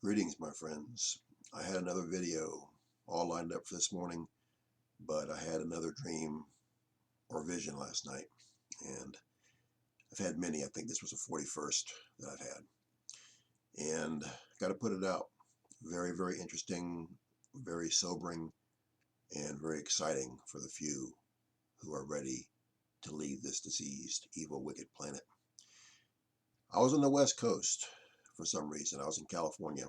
Greetings, my friends. I had another video all lined up for this morning, but I had another dream or vision last night, and I've had many. I think this was the 41st that I've had, and got to put it out. Very, very interesting, very sobering, and very exciting for the few who are ready to leave this diseased, evil, wicked planet. I was on the West Coast for some reason. I was in California.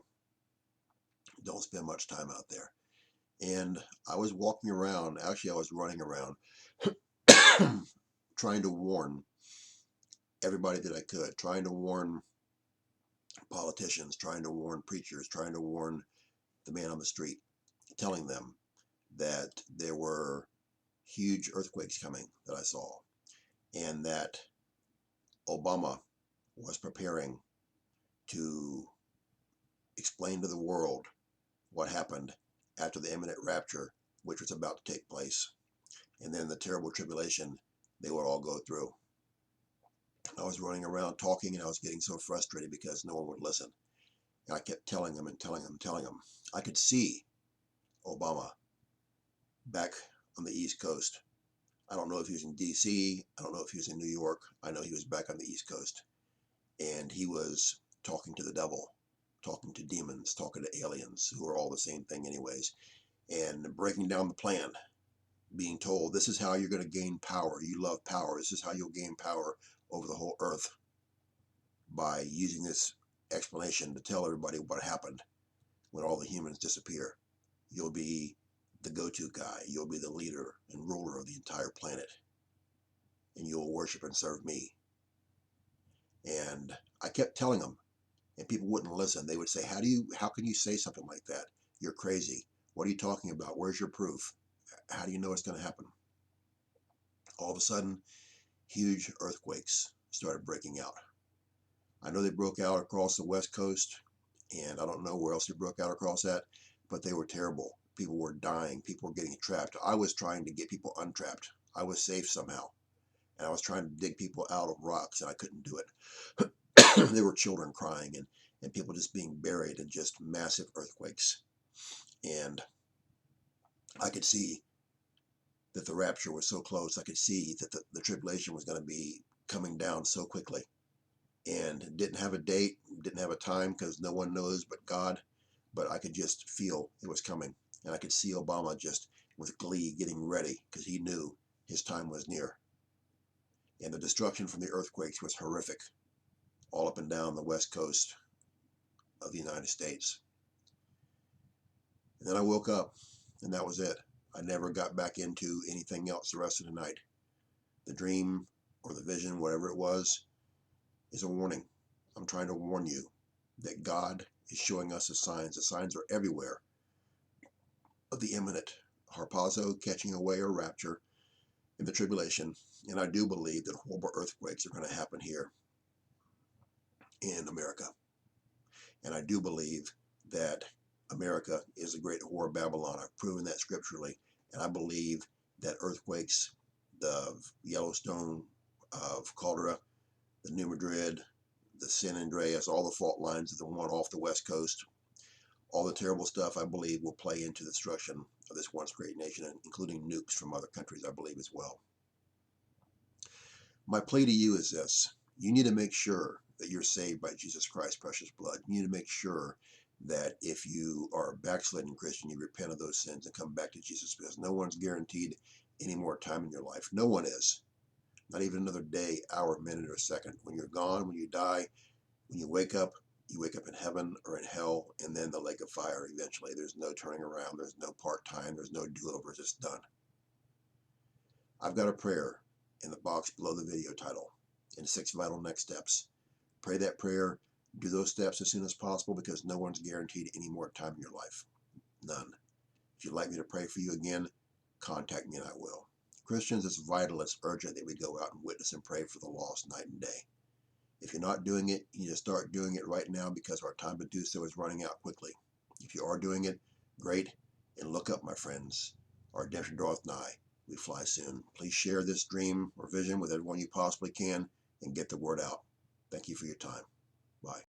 Don't spend much time out there. And I was walking around, actually I was running around, trying to warn everybody that I could, trying to warn politicians, trying to warn preachers, trying to warn the man on the street, telling them that there were huge earthquakes coming that I saw, and that Obama was preparing to explain to the world what happened after the imminent rapture, which was about to take place, and then the terrible tribulation they would all go through. I was running around talking, and I was getting so frustrated because no one would listen. And I kept telling them and telling them, telling them. I could see Obama back on the East Coast. I don't know if he was in D.C. I don't know if he was in New York. I know he was back on the East Coast. And he was talking to the devil, talking to demons, talking to aliens, who are all the same thing anyways, and breaking down the plan, being told, this is how you're going to gain power. You love power. This is how you'll gain power over the whole earth, by using this explanation to tell everybody what happened when all the humans disappear. You'll be the go-to guy. You'll be the leader and ruler of the entire planet, and you'll worship and serve me. And I kept telling them, and people wouldn't listen. They would say, how can you say something like that? You're crazy. What are you talking about? Where's your proof? How do you know it's going to happen? All of a sudden, huge earthquakes started breaking out. I know they broke out across the West Coast, and I don't know where else they broke out across that, but they were terrible. People were dying. People were getting trapped. I was trying to get people untrapped. I was safe somehow, and I was trying to dig people out of rocks, and I couldn't do it. There were children crying, and people just being buried in just massive earthquakes. And I could see that the rapture was so close. I could see that the tribulation was going to be coming down so quickly. And didn't have a date, didn't have a time, because no one knows but God. But I could just feel it was coming. And I could see Obama just with glee getting ready, because he knew his time was near. And the destruction from the earthquakes was horrific, all up and down the west coast of the United States. And then I woke up, and that was it. I never got back into anything else the rest of the night. The dream or the vision, whatever it was, is a warning. I'm trying to warn you that God is showing us the signs. The signs are everywhere of the imminent harpazo, catching away, or rapture in the tribulation. And I do believe that horrible earthquakes are going to happen here in America. And I do believe that America is the great whore of Babylon. I've proven that scripturally. And I believe that earthquakes, the Yellowstone, of Caldera, the New Madrid, the San Andreas, all the fault lines of the one off the West Coast, all the terrible stuff, I believe, will play into the destruction of this once great nation, including nukes from other countries, I believe, as well. My plea to you is this. You need to make sure that you're saved by Jesus Christ's precious blood. You need to make sure that if you are a backslidden Christian, you repent of those sins and come back to Jesus, because no one's guaranteed any more time in your life. No one is. Not even another day, hour, minute, or second. When you're gone, when you die, when you wake up in heaven or in hell, and then the lake of fire eventually. There's no turning around. There's no part-time. There's no do-overs. It's done. I've got a prayer in the box below the video title, in 6 vital next steps. Pray that prayer. Do those steps as soon as possible, because no one's guaranteed any more time in your life. None. If you'd like me to pray for you again, contact me and I will. Christians, it's vital, it's urgent that we go out and witness and pray for the lost night and day. If you're not doing it, you need to start doing it right now, because our time to do so is running out quickly. If you are doing it, great. And look up, my friends. Our redemption draweth nigh. We fly soon. Please share this dream or vision with everyone you possibly can, and get the word out. Thank you for your time. Bye.